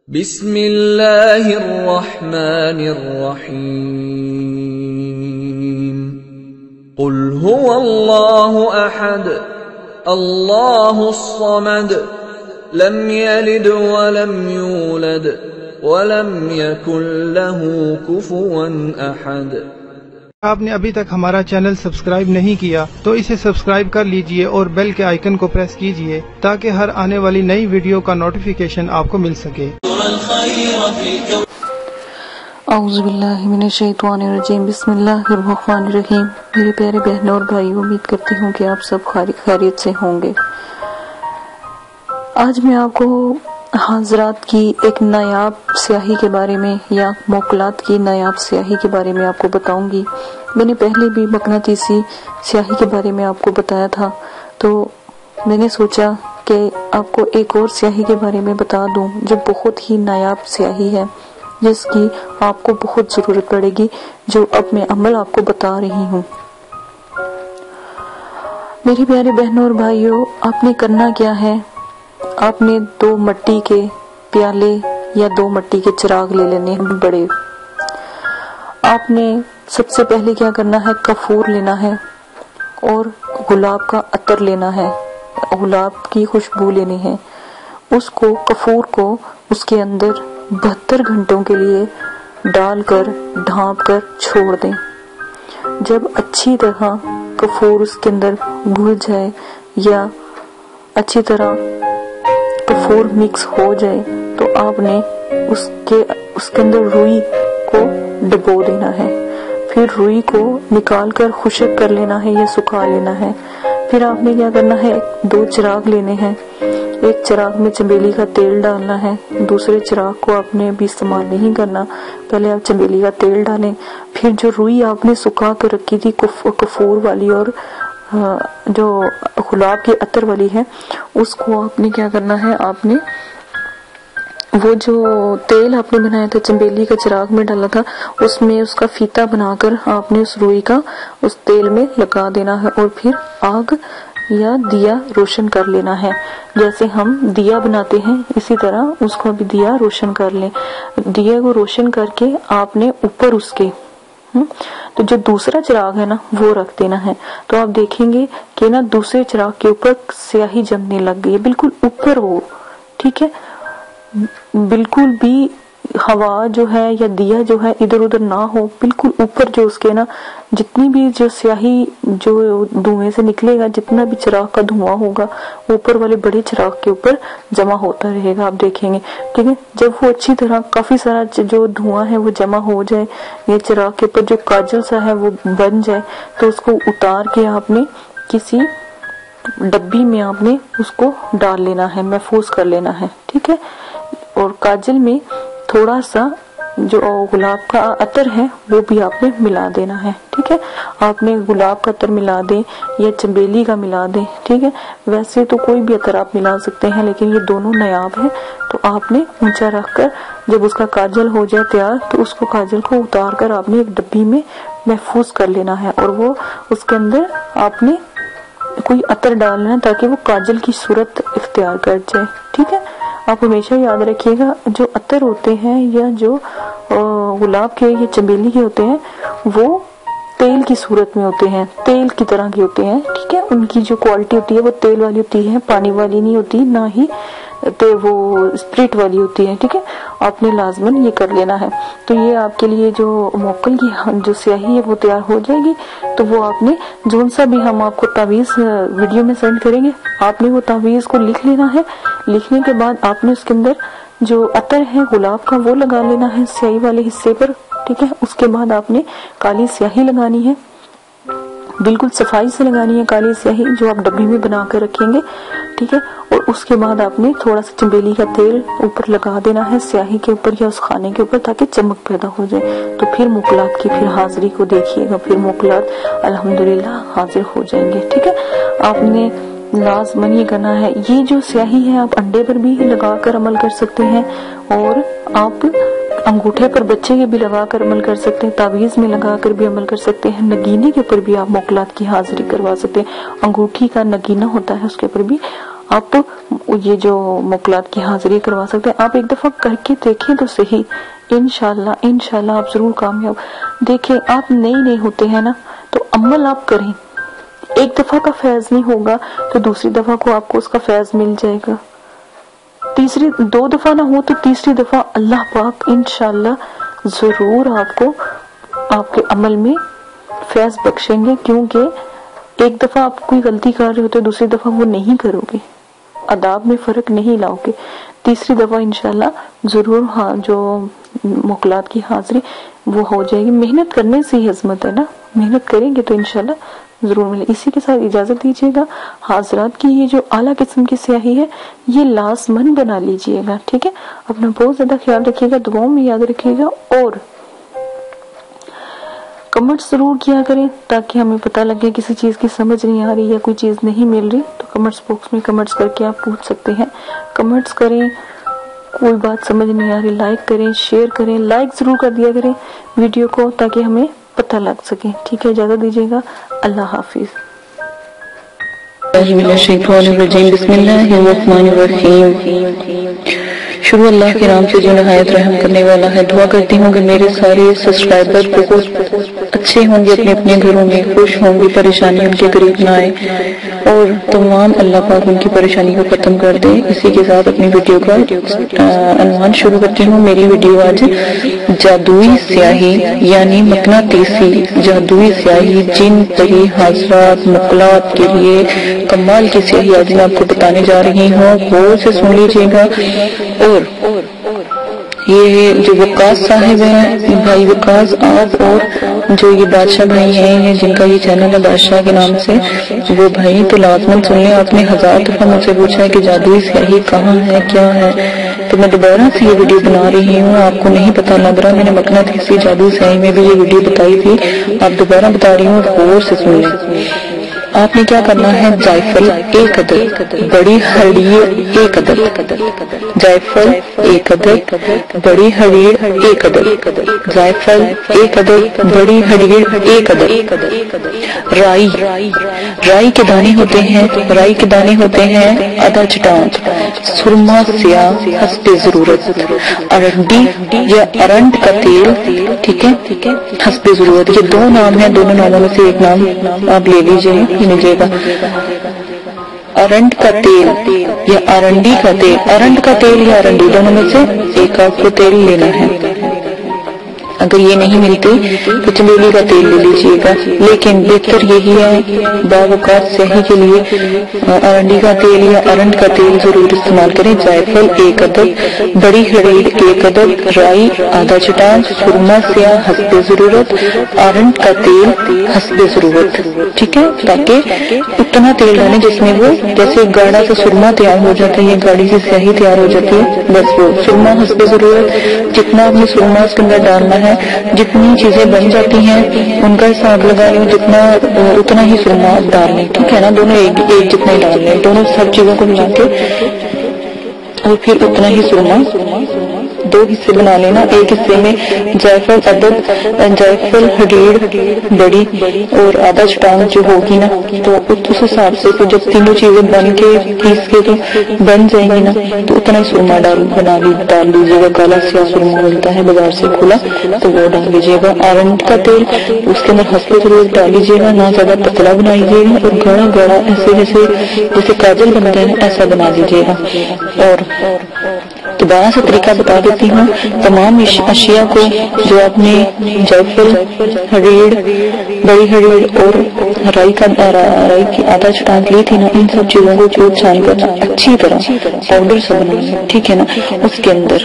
بسم اللہ الرحمن الرحیم قل هو اللہ احد اللہ الصمد لم یلد ولم یولد ولم یکن له کفوا احد۔ آپ نے ابھی تک ہمارا چینل سبسکرائب نہیں کیا تو اسے سبسکرائب کر لیجئے اور بیل کے آئیکن کو پریس کیجئے تاکہ ہر آنے والی نئی ویڈیو کا نوٹیفیکیشن آپ کو مل سکے۔ اعوذ باللہ من الشیطان الرجیم، بسم اللہ الرحمن الرحیم۔ میرے پیارے بہنوں اور بھائیوں، امید کرتی ہوں کہ آپ سب خیریت سے ہوں گے۔ آج میں آپ کو حضرات کی ایک نایاب سیاہی کے بارے میں یا موکلات کی نایاب سیاہی کے بارے میں آپ کو بتاؤں گی۔ میں نے پہلے بھی مقناطیسی سیاہی کے بارے میں آپ کو بتایا تھا، تو میں نے سوچا کہ آپ کو ایک اور سیاہی کے بارے میں بتا دوں جو بہت ہی نایاب سیاہی ہے، جس کی آپ کو بہت ضرورت پڑے گی، جو اب میں عمل آپ کو بتا رہی ہوں۔ میرے پیارے بہنوں اور بھائیوں، آپ نے کرنا کیا ہے، آپ نے 2 مٹی کے پیالے یا 2 مٹی کے چراغ لے لینے ہیں بڑے۔ آپ نے سب سے پہلے کیا کرنا ہے، کافور لینا ہے اور گلاب کا عطر لینا ہے، گلاب کی خوشبو لینی ہے۔ اس کو کافور کو اس کے اندر 72 گھنٹوں کے لیے ڈال کر ڈھانپ کر چھوڑ دیں۔ جب اچھی طرح کافور اس کے اندر گھل جائے یا اچھی طرح کافور مکس ہو جائے تو آپ نے اس کے اندر روئی کو ڈبو دینا ہے۔ پھر روئی کو نکال کر خشک کر لینا ہے یا سکھا لینا ہے۔ پھر آپ نے کیا کرنا ہے، 2 چراغ لینے ہیں۔ ایک چراغ میں چمیلی کا تیل ڈالنا ہے، دوسرے چراغ کو آپ نے بھی استعمال نہیں کرنا، پہلے آپ چمیلی کا تیل ڈالیں۔ پھر جو روئی آپ نے سکھا کر رکھی تھی کافور والی اور جو گلاب کی عطر والی ہے، اس کو آپ نے کیا کرنا ہے، آپ نے وہ جو تیل آپ نے بنایا تھا چمیلی کا چراغ میں ڈالا تھا، اس میں اس کا فیتا بنا کر آپ نے اس روئی کا اس تیل میں لگا دینا ہے اور پھر آگ یا دیا روشن کر لینا ہے۔ جیسے ہم دیا بناتے ہیں اسی طرح اس کو بھی دیا روشن کر لیں۔ دیا کو روشن کر کے آپ نے اوپر اس کے تو جو دوسرا چراغ ہے نا وہ رکھ دینا ہے۔ تو آپ دیکھیں گے کہ نا دوسرے چراغ کے اوپر سیاہی جمنے لگ گئی ہے، بالکل اوپر ہو، ٹھیک ہے، بالکل بھی ہوا جو ہے یا دیا جو ہے ادھر ادھر نہ ہو، بالکل اوپر جو اس کے نا جتنی بھی جو سیاہی جو دھوئیں سے نکلے گا، جتنا بھی چراغ کا دھواں ہوگا اوپر والے بڑے چراغ کے اوپر جمع ہوتا رہے گا، آپ دیکھیں گے، ٹھیک ہے۔ جب وہ اچھی طرح کافی سارا جو دھواں ہے وہ جمع ہو جائے، یہ چراغ کے اوپر جو کاجل سا ہے وہ بن جائے، تو اس کو اتار کے آپ نے کسی ڈبی میں آپ نے اس کو ڈال لینا ہے، محفوظ کر لینا ہے، ٹھیک ہے۔ اور کاجل میں تھوڑا سا جو گلاب کا عطر ہے وہ بھی آپ نے ملا دینا ہے، ٹھیک ہے۔ آپ نے گلاب کا عطر ملا دیں یا چمیلی کا ملا دیں، ٹھیک ہے۔ ویسے تو کوئی بھی عطر آپ ملا سکتے ہیں، لیکن یہ دونوں نایاب ہیں، تو آپ نے اونچا رکھ کر جب اس کا کاجل ہو جائے تیار تو اس کو کاجل کو اتار کر آپ نے ایک ڈبی میں محفوظ کر لینا ہے، اور وہ اس کے اندر آپ نے کوئی عطر ڈالنا ہے تاکہ وہ کاجل کی صورت اختیار کر جائے، ٹھیک ہے۔ آپ ہمیشہ یاد رکھیے گا جو عطر ہوتے ہیں یا جو گلاب کے یا چمیلی کے ہوتے ہیں وہ تیل کی صورت میں ہوتے ہیں، تیل کی طرح کے ہوتے ہیں، ٹھیک ہے۔ ان کی جو کوالٹی ہوتی ہے وہ تیل والی ہوتی ہے، پانی والی نہیں ہوتی، نہ ہی وہ اسپرٹ والی ہوتی ہے، ٹھیک ہے۔ آپ نے لازماً یہ کر لینا ہے۔ تو یہ آپ کے لیے جو موکل کی جو سیاہی ہے وہ تیار ہو جائے گی، تو وہ آپ نے جون سا بھی ہم آپ کو تعویذ ویڈیو میں سینڈ کریں گے، آپ نے وہ تعویذ کو لکھ لینا ہے۔ لکھنے کے بعد آپ نے اس کے اندر جو عطر ہے گلاب کا وہ لگا لینا ہے سیاہی والے حصے پر، ٹھیک ہے۔ اس کے بعد آپ نے کالی سیاہی لگانی ہے، بالکل صفائی سے لگانی ہے کالی سیاہی جو آپ ڈبی میں بنا کر رکھیں گے، ٹھیک ہے۔ اور اس کے بعد آپ نے تھوڑا سا چمیلی کا تیل اوپر لگا دینا ہے سیاہی کے اوپر یا اس خانے کے اوپر تاکہ چمک پیدا ہو جائے۔ تو پھر موکلات کی پھر حاضری کو دیکھیے گا، پھر موکلات الحمدللہ حاضر ہو جائیں گے، ٹھیک ہے۔ آپ نے لازماً یہ کرنا ہے۔ یہ جو سیاہی ہے آپ انڈے پر بھی لگا کر عمل کر سکتے ہیں، اور آپ انگوٹھے پر بچے کے بھی لگا کر عمل کر سکتے ہیں، تعویذ میں لگا کر بھی عمل کر سکتے ہیں، نگینے کے اوپر بھی آپ موکلات کی حاضری کروا سکتے ہیں، انگوٹھی کا نگینہ ہوتا ہے اس کے اوپر بھی آپ یہ جو مقلات کی حاضری کروا سکتے ہیں، آپ ایک دفعہ کر کے دیکھیں تو صحیح، انشاءاللہ آپ ضرور کامیاب۔ دیکھیں آپ نئے ہوتے ہیں نا، تو عمل آپ کریں، ایک دفعہ کا فیض نہیں ہوگا تو دوسری دفعہ کو آپ کو اس کا فیض مل جائے گا، تیسری 2 دفعہ نہ ہو تو تیسری دفعہ اللہ پاک انشاءاللہ ضرور آپ کو آپ کے عمل میں فیض بخشیں گے، کیونکہ ایک دفعہ آپ کوئی غلطی کر رہے ہوتے دوسری دفعہ وہ نہیں کرو گے، آداب میں فرق نہیں لاؤ گے، تیسری دفعہ انشاءاللہ ضرور ہاں جو مقلات کی حاضری وہ ہو جائے گی۔ محنت کرنے سے ہی عظمت ہے نا، محنت کریں گے تو انشاءاللہ ضرور ملے۔ اسی کے ساتھ اجازت دیجیے گا، حاضرات کی یہ جو اعلیٰ قسم کی سیاہی ہے یہ لازمن بنا لیجیے گا، ٹھیک ہے؟ اپنا بہت زیادہ خیال رکھیے گا، دعاؤں میں یاد رکھیے گا، اور کمنٹس ضرور کیا کریں تاکہ ہمیں پتہ لگے کسی چیز کی سمجھ نہیں آ رہی یا کوئی چیز نہیں مل رہی تو کمنٹس باکس میں کمنٹس کر کے آپ پوچھ سکتے ہیں، کمنٹس کریں، کوئی بات سمجھ نہیں آ رہی لائک کریں، شیئر کریں، لائک ضرور کر دیا کریں ویڈیو کو تاکہ ہمیں پتہ لگ سکے، ٹھیک ہے؟ اجازت دیجیے گا، اللہ حافظ۔ بسم اللہ الرحمن الرحیم۔ شروع اللہ کے نام سے جو نہایت رحم کرنے والا ہے۔ دعا کرتی ہوں کہ میرے سارے سبسکرائبر بہت اچھے ہوں گے، اپنے اپنے گھروں میں خوش ہوں گے، پریشانی ان کے قریب نہ آئے، اور تمام اللہ پاک ان کی پریشانی کو ختم کر دے۔ اسی کے ساتھ اپنی ویڈیو کا عنوان شروع کرتی ہوں۔ میری ویڈیو آج جادوئی سیاہی یعنی مقناطیسی جادوئی سیاہی، جن پری، حاضرات، مقلات کے لیے کمال کی سیاہی آج میں آپ کو بتانے جا رہی ہوں، غور سے سن لیجیے گا۔ اور یہ جو وقاص صاحب ہیں، بھائی وقاص آپ، اور جو یہ بادشاہ بھائی ہیں جن کا یہ چینل ہے بادشاہ کے نام سے، وہ بھائی تو لازمن سن لیں۔ آپ نے 1000 دفعہ مجھ سے پوچھا ہے کہ جادوئی سیاہی کہاں ہے، کیا ہے، تو میں دوبارہ سے یہ ویڈیو بنا رہی ہوں۔ آپ کو نہیں پتہ لگ رہا، میں نے مقناطیسی جادوئی سیاہی میں بھی یہ ویڈیو بتائی تھی، آپ دوبارہ بتا رہی ہوں، غور سے سن لیں۔ آپ نے کیا کرنا ہے، جائفل 1 عدد، بڑی ہڑیڑ 1 عدد، جائفل 1 عدد، بڑی ہڑیڑ 1 عدد، جائفل 1 عدد، بڑی ہڑیڑ 1 عدد، رائی کے دانے ہوتے ہیں، رائی کے دانے ہوتے ہیں آدھا چٹان، سرما سیاہ حسب ضرورت، ارنڈی یا ارنڈ کا تیل، ٹھیک ہے، حسب ضرورت۔ یہ 2 نام ہیں، دونوں ناموں میں سے ایک نام آپ لے لیجیے گا۔ ارنڈ کا تیل یا ارنڈی کا تیل، ارنڈ کا تیل یا ارنڈی دونوں میں سے ایک آپ کو تیل لینا ہے۔ اگر یہ نہیں ملتے تو چمیلی کا تیل لے لیجیے گا، لیکن بہتر یہی ہے باوقات سیاہی کے لیے ارنڈی کا تیل یا ارنڈ کا تیل ضرور استعمال کریں۔ جائفل 1 عدد، بڑی ہڑیڑ 1 عدد، رائی آدھا چٹان، سرما سیاہ حسب ضرورت، ارنڈ کا تیل حسب ضرورت، ٹھیک ہے؟ تاکہ اتنا تیل ڈالیں جس میں وہ جیسے گاڑا سے سرما تیار ہو جاتا ہے یا گاڑی سے سیاہی تیار ہو جاتی ہے، بس وہ سرما حسب ضرورت، جتنا آپ نے سرما اس کے اندر ڈالنا ہے، جتنی چیزیں بن جاتی ہیں ان کا حساب لگا لیں، جتنا اتنا ہی سرما ڈال لیں، ٹھیک ہے نا؟ دونوں ایک جتنا ہی ڈال لیں، دونوں سب چیزوں کو ملا کے، اور پھر اتنا ہی سرما 2 حصے بنا لینا۔ ایک حصے میں جائفل عدد، جائفل ہڑیڑ بڑی اور آدھا چٹان جو ہوگی نا، تو اس حساب سے جب تینوں چیزیں بن کے پیس کے تو بن جائیں گی نا، تو اتنا ہی سرما ڈال لیجیے گا۔ کالا سیاہ سرما ملتا ہے بازار سے کھلا، تو وہ ڈال لیجیے گا۔ ارنڈ کا تیل اس کے اندر حسب ضرورت ڈال لیجیے گا، نہ زیادہ پتلا بنائیے گا، اور گاڑا گاڑا جیسے کاجل بنتا ہے ایسا بنا لیجیے گا۔ اور دوبارہ سے طریقہ بتا دیتی ہوں، تمام اشیاء کو جو آپ نے جائفل، ہڑیڑ، بڑی ہڑیڑ اور رائی کی آدھا چٹان لی تھی نا، ان سب چیزوں کو چوٹ چھان کرنا اچھی طرح پاؤڈر سے بنانا، ٹھیک ہے نا؟ اس کے اندر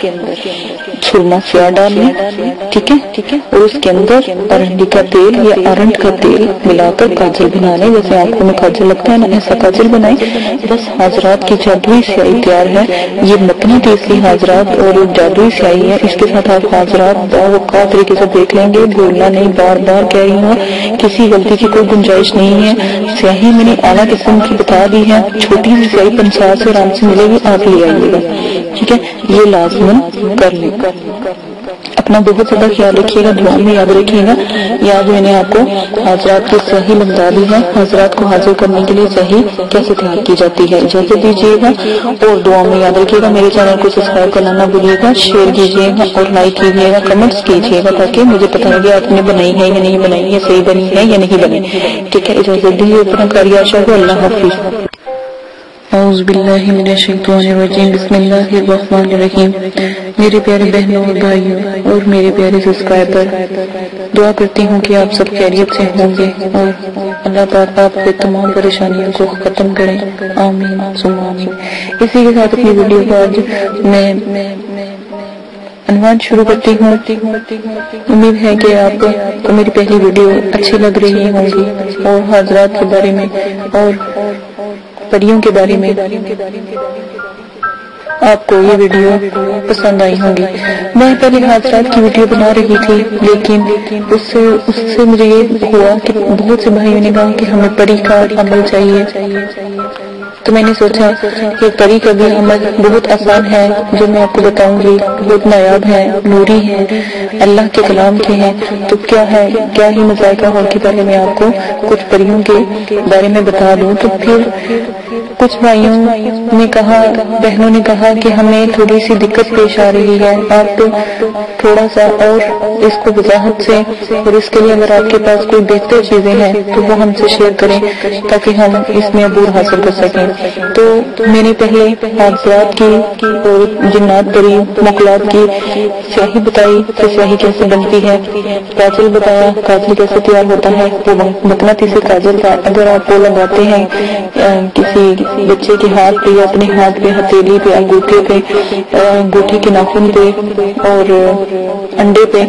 سرما سیاہ ڈال لیں، ٹھیک ہے، اور اس کے اندر ارنڈی کا تیل یا ارنڈ کا تیل ملا کر کاجل بنا لیں، جیسے آنکھوں میں کاجل لگتا ہے نا ایسا کاجل بنائیں۔ بس حاضرات کی جادوئی سیاہی تیار ہے۔ یہ مقناطیسی حاضرات اور جادوئی سیاہی ہے، اس کے ساتھ آپ حاضرات باوقات طریقے سے دیکھ لیں گے، بھولنا نہیں، بار بار کہہ رہی ہوں، کسی غلطی کی کوئی گنجائش نہیں ہے۔ سیاہی میں نے اعلیٰ قسم کی بتا دی ہے، چھوٹی سی سیاہی 50 سے آرام سے ملے گی، آپ لے آئیے گا، ٹھیک ہے؟ یہ لازمن کر لیں۔ اپنا بہت زیادہ خیال رکھیے گا، دعا میں یاد رکھیے گا۔ یہ آج میں نے آپ کو حضرات کی صحیح بتا دی ہے، حضرات کو حاضر کرنے کے لیے صحیح کیسے تیار کی جاتی ہے۔ اجازت دیجیے گا اور دعا میں یاد رکھیے گا، میرے چینل کو سبسکرائب کرنا نہ بھولیے گا، شیئر کیجیے گا اور لائک کیجیے گا، کمنٹس کیجیے گا تاکہ مجھے پتہ لگے آپ نے بنائی ہے یا نہیں بنائی ہے، صحیح بنی ہے یا نہیں بنی۔ ٹھیک ہے، اجازت دیجیے، اپنا کاریہ عاشق کو، اللہ حافظ۔ اعوذ باللہ من الشیطان الرجیم، بسم اللہ الرحمن الرحیم۔ میرے پیارے بہنوں اور بھائیوں اور میرے پیارے سبسکرائبر، دعا کرتی ہوں کہ آپ سب خیریت سے ہوں گے اور اللہ پاک آپ کے تمام پریشانیوں کو ختم کریں، آمین ثم آمین۔ اسی کے ساتھ اپنی ویڈیو کو آج میں عنوان شروع کرتی ہوں۔ امید ہے کہ آپ کو میری پہلی ویڈیو اچھی لگ رہی ہوں گی اور حضرات کے بارے میں اور پریوں کے بارے میں آپ کو یہ ویڈیو پسند آئی ہوں گی۔ میں پہلے حضرات کی ویڈیو بنا رہی تھی، لیکن اس سے مجھے یہ ہوا کہ بہت سے بھائیوں نے کہا کہ ہمیں پری کا عمل چاہیے، تو میں نے سوچا کہ پری کا بھی عمل بہت آسان ہے، جو میں آپ کو بتاؤں گی بہت نایاب ہے، نوری ہے، اللہ کے کلام کے ہیں، تو کیا ہی مذائقہ ہو کہ پہلے میں آپ کو کچھ پریوں کے بارے میں بتا دوں۔ تو پھر کچھ بھائیوں نے کہا، بہنوں نے کہا کہ ہمیں تھوڑی سی دقت پیش آ رہی ہے، آپ تھوڑا سا اور اس کو وضاحت سے، اور اس کے لیے اگر آپ کے پاس کوئی بہتر چیزیں ہیں تو وہ ہم سے شیئر کریں تاکہ ہم اس میں عبور حاصل کر سکیں۔ تو میں نے پہلے حضرات کی اور جنات پری مخلوقات کی سیاہی بتائی کہ سیاہی کیسے بنتی ہے، کاجل بتایا کاجل کیسے تیار ہوتا ہے، وہ مقناطیسی کاجل کا اگر آپ وہ لگاتے ہیں کسی بچے کے ہاتھ پہ یا اپنے ہاتھ پہ، ہتھیلی پہ، انگوٹھے پہ، انگوٹھی کے ناخن پہ اور انڈے پہ،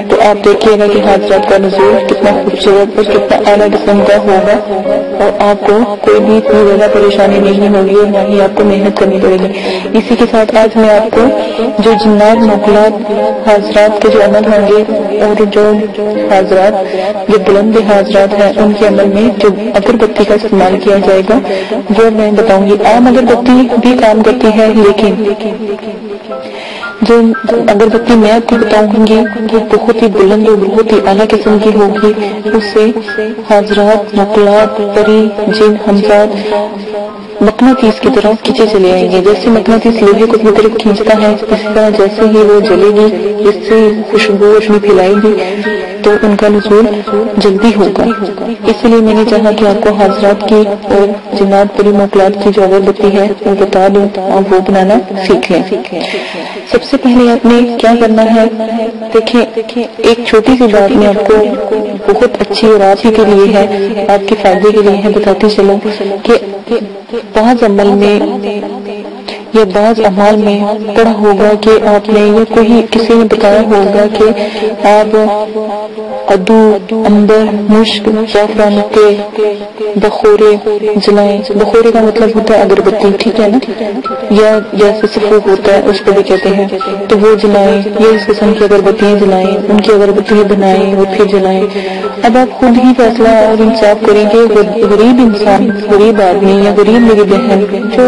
تو آپ دیکھیے گا کہ حضرات کا نزول کتنا خوبصورت اور کتنا اعلیٰ قسم کا ہوگا اور آپ کو کوئی بھی اتنی زیادہ پریشانی نہیں ہوگی اور نہ ہی آپ کو محنت کرنی پڑے گی۔ اسی کے ساتھ آج میں آپ کو جو جنات مخلوقات حضرات کے جو عمل ہوں گے اور جو حضرات جو بلند حضرات ہیں ان کے عمل میں جو اگربتی کا استعمال کیا جائے گا وہ میں بتاؤں گی۔ عام اگربتی بھی کام کرتی ہے، لیکن جو اگربتی میں آپ کو بتاؤں گی وہ بہت ہی بلند اور بہت ہی اعلیٰ قسم کی ہوگی، اس سے حضرات مخلوقات پری جن حمزات مقناطیس کی طرح کھینچے چلے آئیں گے۔ جیسے مقناطیس لوہے کو اپنی طرف کھینچتا ہے، اس طرح جیسے ہی وہ جلے گی، اس سے خوشبو روشنی پھیلائے گی تو ان کا نزول جلدی ہوگا۔ اس لیے میں نے چاہا کہ آپ کو حضرات کی اور جنات پری مخلوقات کی جو اگربتی ہے وہ بتا دوں، آپ وہ بنانا سیکھ لیں۔ سب سے پہلے آپ نے کیا کرنا ہے، دیکھیں ایک چھوٹی سی بات میں آپ کو بہت اچھی اور آپ ہی کے لیے ہے، آپ کے فائدے کے لیے ہے، بتاتی چلوں کہ بعض عمل میں یا بعض اعمال میں پڑھا ہوگا کہ آپ نے یا کوئی کسی نے بتایا ہوگا کہ آپ قدو، عنبر، مشک، زعفران کے بخورے جلائیں۔ بخورے کا مطلب ہوتا ہے اگربتی، ٹھیک ہے نا، یا جیسے سفوف ہوتا ہے اس کو بھی کہتے ہیں، تو وہ جلائیں یا اس قسم کی اگربتیاں جلائیں، ان کی اگربتیاں بنائیں اور پھر جلائیں۔ اب آپ خود ہی فیصلہ اور انصاف کریں کہ غریب انسان، غریب آدمی یا غریب میری بہن جو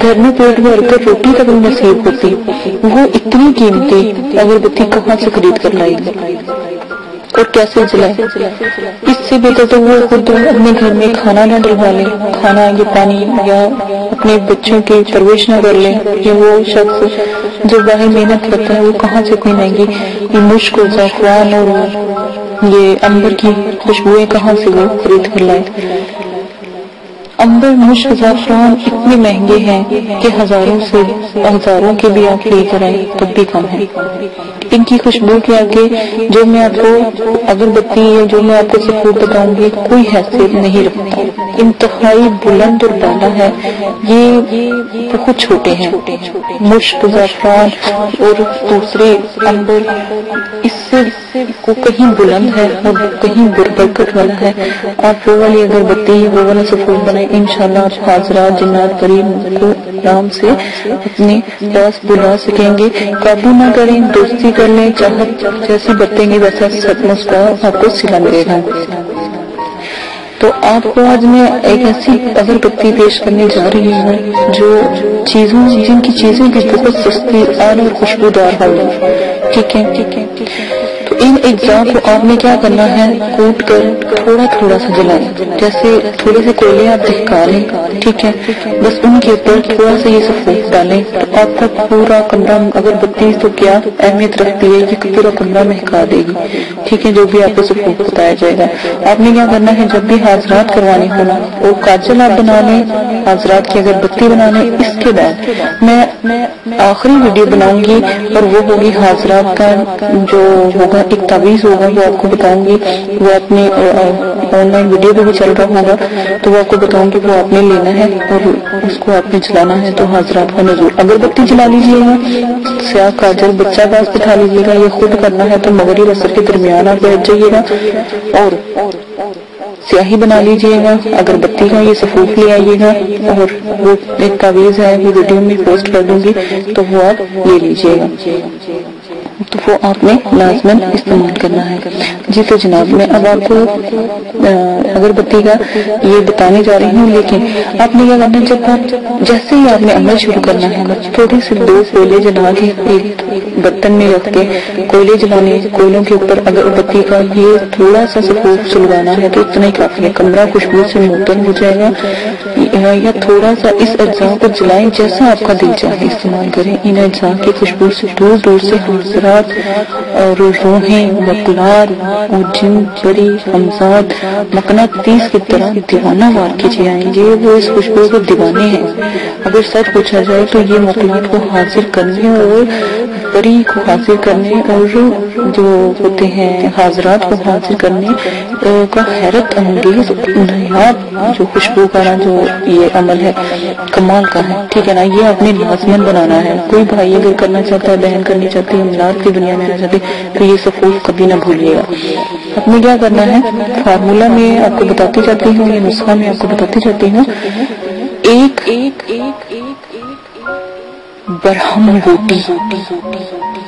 گھر میں پیٹ بھر کر روٹی تک نصیب ہوتی، وہ اتنی قیمتی اگربتی کہاں سے خرید کر لائے گی اور کیسے جلائے؟ اس سے بہتر تو وہ خود اپنے گھر میں کھانا نہ ڈلوا لے، کھانا یا پانی یا اپنے بچوں کی پرورش نہ کر لے، یا وہ شخص جو باہر محنت کرتا ہے وہ کہاں سے اتنی مہنگی یہ مشک و زعفران اور یہ عنبر کی خوشبوئیں کہاں سے وہ خرید کر لائے؟ عنبر، مشک، زعفران اتنے مہنگے ہیں کہ ہزاروں کے بھی آپ لے کر آئیں تب بھی کم ہے۔ ان کی خوشبو کے آگے جو میں آپ کو اگربتی یا جو میں آپ کو سفود بتاؤں گی کوئی حیثیت نہیں رکھتا، انتہائی بلند اور بالا ہے، یہ بہت چھوٹے ہیں۔ مشک، زعفران اور دوسرے عنبر اس سے کو کہیں بلند ہے اور کہیں برکت والا ہے۔ آپ وہ والی اگربتی وہ والا سفود بنائیں، انشاءاللہ آپ حضرات جنات پری کو آرام سے اپنے پاس بلا سکیں گے۔ قابو نہ کریں، دوستی کر لیں، چاہت جیسی برتیں گے ویسا سچ مسکراہٹ آپ کو سلا ملے گا۔ تو آپ کو آج میں ایک ایسی اگربتی پیش کرنے جا رہی ہوں جو جن کی چیزیں بھی بہت سستی اور خوشبودار ہوں، ٹھیک ہے۔ تو ان اجزاء کو آپ نے کیا کرنا ہے، کوٹ کر تھوڑا تھوڑا سا جلائیں، جیسے تھوڑے سے کوئلے آپ دہکا لیں، ٹھیک ہے، بس ان کے اوپر تھوڑا سا یہ سفید ڈالیں تو آپ کا پورا کمرہ، اگر بتی تو کیا اہمیت رکھتی ہے کہ پورا کمرہ مہکا دے گی، ٹھیک ہے، جو بھی آپ کو سفید بتایا جائے گا۔ آپ نے کیا کرنا ہے، جب بھی حاضرات کروانی ہونا وہ کاجل آپ بنا لیں، حاضرات کی اگر بتی بنا لیں۔ اس کے بعد میں آخری ویڈیو بناؤں گی اور وہ ہوگی حاضرات کا جو ہوگا ایک تعویذ ہوگا، وہ آپ کو بتاؤں گی، وہ اپنے آن لائن ویڈیو پہ بھی چل رہا ہوگا تو وہ آپ کو بتاؤں گی، وہ آپ نے لینا ہے اور اس کو آپ نے چلانا ہے تو حاضرات کا نزول۔ اگر بتی جلا لیجیے گا، سیاہ کاجل بچہ پاس بٹھا لیجیے گا، یہ خود کرنا ہے تو مغرب عصر کے درمیان آپ بیٹھ جائیے گا اور سیاہی بنا لیجیے گا، اگر بتی کا یہ سفوف لے آئیے گا اور وہ ایک تعویذ ہے وہ ویڈیو میں پوسٹ کر دوں گی تو وہ آپ لے لیجیے گا، تو وہ آپ نے لازماً استعمال کرنا ہے۔ جی تو جناب میں اب آپ کو اگربتی کا یہ بتانے جا رہی ہوں، لیکن آپ نے کیا کرنا ہے، جب آپ جیسے ہی آپ نے عمل شروع کرنا ہے تھوڑے سے 2 کوئلے جلا کے ایک برتن میں رکھ کے کوئلے جلانے، کوئلوں کے اوپر اگربتی کا یہ تھوڑا سا سفوف سلوانا ہے تو اتنا ہی کافی ہے، کمرہ خوشبو سے معطر ہو جائے گا۔ یا تھوڑا سا اس اجزاء کو جلائیں، جیسا آپ کا دل چاہے استعمال کریں۔ ان اجزاء کی خوشبو سے دور دور سے حاضرات اور روحیں، مقلات اور جن پری ہمزاد مقناطیس کی طرح دیوانہ وار کیجیے آئیں گے، وہ اس خوشبو کے دیوانے ہیں۔ اگر سچ پوچھا جائے تو یہ مقلات کو حاصل کرنے اور پری کو حاصل کرنے اور جو ہوتے ہیں حاضرات کو حاصل کرنے کا حیرت انگیز نایاب جو خوشبو کا نا جو یہ عمل ہے کمال کا ہے، ٹھیک ہے نا، یہ آپ نے لازماً بنانا ہے۔ کوئی بھائی اگر کرنا چاہتا ہے، بہن کرنی چاہتی ہے، املاک کی دنیا میں آنا چاہتی ہے تو یہ سفوف کبھی نہ بھولیے گا۔ آپ نے کیا کرنا ہے، فارمولہ میں آپ کو بتاتی جاتی ہوں، یہ نسخہ میں آپ کو بتاتی جاتی ہوں۔ ایک برہم بوٹی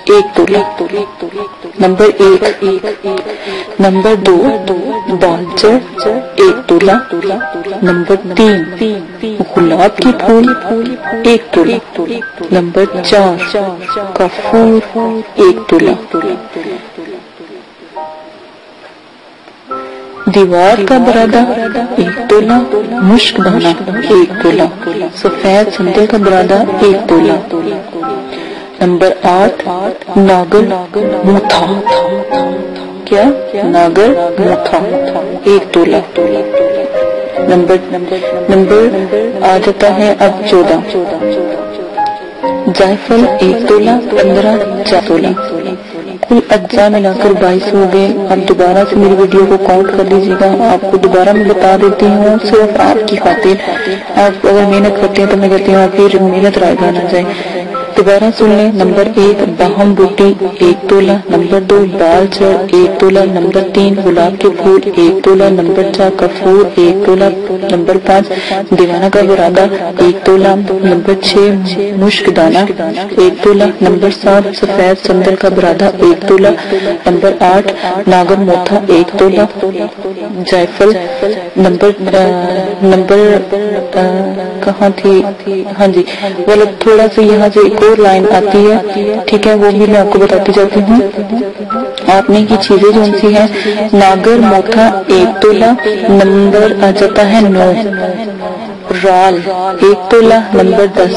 1 تولہ، نمبر 1۔ نمبر 2 بالچر 1 تولہ، نمبر 3 گلاب کے پھول 1 تولہ، نمبر 4 کافور 1 تولہ۔ دیوار کا برادہ 1 تولہ، مشک دانہ 1 تولہ، سفید سندل کا برادہ 1 تولہ۔ نمبر 8 ناگر موتھا، کیا ناگر موتھا 1 تولہ۔ نمبر آ جاتا ہے اب 14 جائفل 1 تولہ، 15 4 تولہ۔ کل اجزاء ملا کر 22 ہو گئے۔ اب دوبارہ سے میری ویڈیو کو کاؤنٹ کر لیجیے گا، آپ کو دوبارہ میں بتا دیتی ہوں صرف آپ کی خاطر، آپ اگر محنت کرتے ہیں تو میں کہتی ہوں آپ کی محنت رائے گا نہ جائے۔ دوبارہ سن لیں، نمبر 1 باہم بوٹی 1 تولہ، نمبر 2 بال چڑ 1 تولہ، نمبر 3 گلاب کے پھول 1 تولہ، نمبر 4 کفور 1 تولہ، نمبر 5 دیوانہ کا برادہ 1 تولہ، نمبر 6 مشک دانہ 1 تولہ، نمبر 7 سفید سندل کا برادہ 1 تولہ، نمبر 8 ناگر موتھا 1 تولہ، جائفل نمبر کہاں تھی، ہاں جی غلط، تھوڑا سا یہاں سے ایک اور لائن آتی ہے، ٹھیک ہے، وہ بھی میں آپ کو بتاتی جاتی ہوں۔ آپ نے کی چیزیں جو سی ہیں، ناگر موتھا 1 تولہ، نمبر آ جاتا ہے 9، رال 1 تولہ، نمبر 10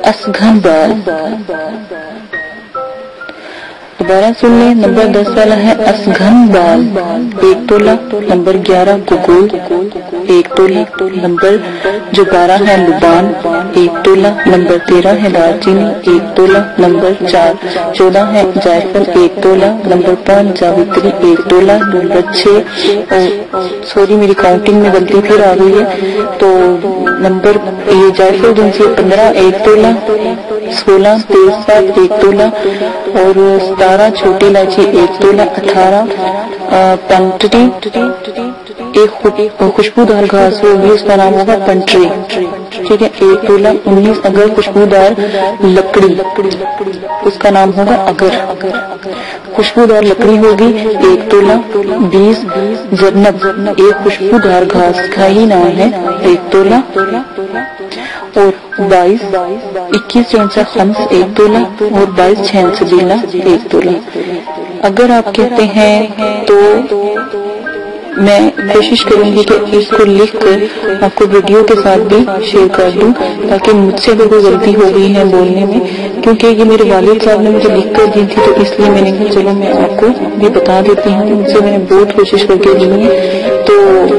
اسگھن بال۔ دوبارہ سن لیں، نمبر 10 والا ہے اسگھن بال 1 تولہ، نمبر 11 گگول 1 تولہ، نمبر جو 12 ہے لبان 1 تولہ، نمبر 13 ہے دار چینی 1 تولہ، نمبر 14 ہے جائفل 1 تولہ، نمبر 5 جاوتری 1 تولہ، نمبر 6 سوری میری کاؤنٹنگ میں غلطی پھر آ گئی ہے، تو نمبر یہ جائفل جن سے 15 1 تولہ، 16 تیزپات 1 تولہ، اور 17 چھوٹی الائچی 1 تولہ، 18 پنٹری ایک خوشبودار گھاس ہوگی، اس کا نام ہوگا پنٹری، ٹھیک ہے 1 تولہ، 19 اگر خوشبودار لکڑی، اس کا نام ہوگا اگر، خوشبودار لکڑی ہوگی 1 تولہ، 20 زرنب ایک خوشبودار گھاس کا ہی نام ہے 1 تولہ، اور 22 21 خمس 1 تولہ، اور 22 چھین سبیلہ 1 تولہ۔ اگر آپ کہتے ہیں تو میں کوشش کروں گی کہ اس کو لکھ کر آپ کو ویڈیو کے ساتھ بھی شیئر کر دوں، تاکہ مجھ سے اگر کوئی غلطی ہو گئی ہے بولنے میں، کیونکہ یہ میرے والد صاحب نے مجھے لکھ کر دی تھی، تو اس لیے میں نے کہا چلو میں آپ کو بھی بتا دیتی ہوں. مجھ سے میں نے بہت کوشش کر کے دی ہے، تو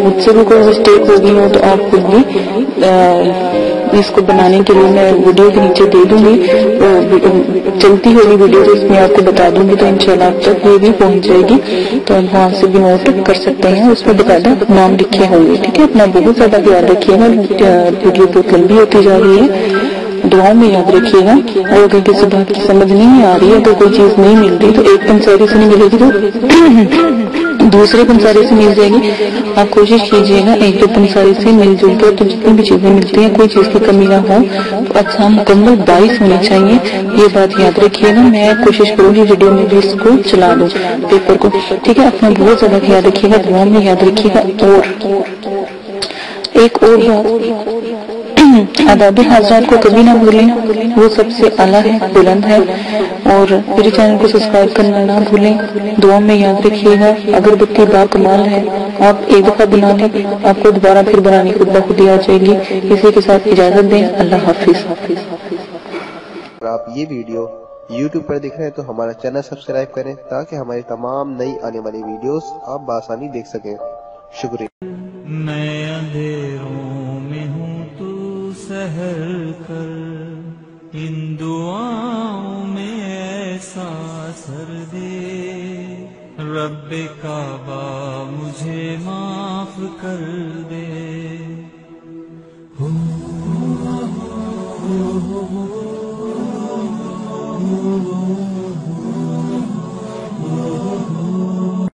مجھ سے بھی کوئی مسٹیک ہو گئی ہو تو آپ خود بھی اس کو بنانے کے لیے میں ویڈیو کے نیچے دے دوں گی، چلتی ہوگی ویڈیو تو اس میں آپ کو بتا دوں گی، تو انشاءاللہ آپ تک یہ بھی پہنچ جائے گی، تو آپ وہاں سے بھی نوٹ کر سکتے ہیں. اس میں باقاعدہ نام لکھے ہوں گے. ٹھیک ہے، اپنا بہت زیادہ خیال رکھیے گا، ویڈیو بہت لمبی ہوتی جا رہی ہے، دعاؤں میں یاد رکھیے گا. اور اگر کسی بات کی سمجھ نہیں آ رہی ہے، تو کوئی چیز نہیں مل رہی، تو ایک پنساری سے نہیں ملے گی تو دوسرے پنساری سے مل جائے گی. آپ کوشش کیجیے گا ایک دو پنساری سے مل جل کر، تو جتنی بھی چیزیں ملتی ہیں کوئی چیز کی کمی نہ ہو. تو اچھا مکمل 22 ہونی چاہیے، یہ بات یاد رکھیے گا. میں کوشش کروں گی ویڈیو میں بھی اس کو چلا دوں پیپر کو. ٹھیک ہے، اپنا بہت زیادہ خیال رکھیے گا، دعا میں یاد رکھیے گا. اور ایک اور بات، آداب حضرات کو کبھی نہ بھولیں، وہ سب سے اعلیٰ ہے، بلند ہے. اور میرے چینل کو سبسکرائب کرنا نہ بھولیں. دعا میں یاد رکھیے گا. اگربتی با کمال ہے، آپ ایک دفعہ بنا لیں، آپ کو دوبارہ پھر بنانے کی خود ہی آ جائے گی. اسی کے ساتھ اجازت دیں. اللہ حافظ. اگر آپ یہ ویڈیو YouTube پر دیکھ رہے ہیں تو ہمارا چینل سبسکرائب کریں، تاکہ ہماری تمام نئی آنے والی ویڈیوز آپ بآسانی دیکھ سکیں. شکریہ. میں اندھیروں میں ہوں تو سحر کر، ان دعاؤں میں ایسا اثر دے، رب کعبہ مجھے معاف کر دے.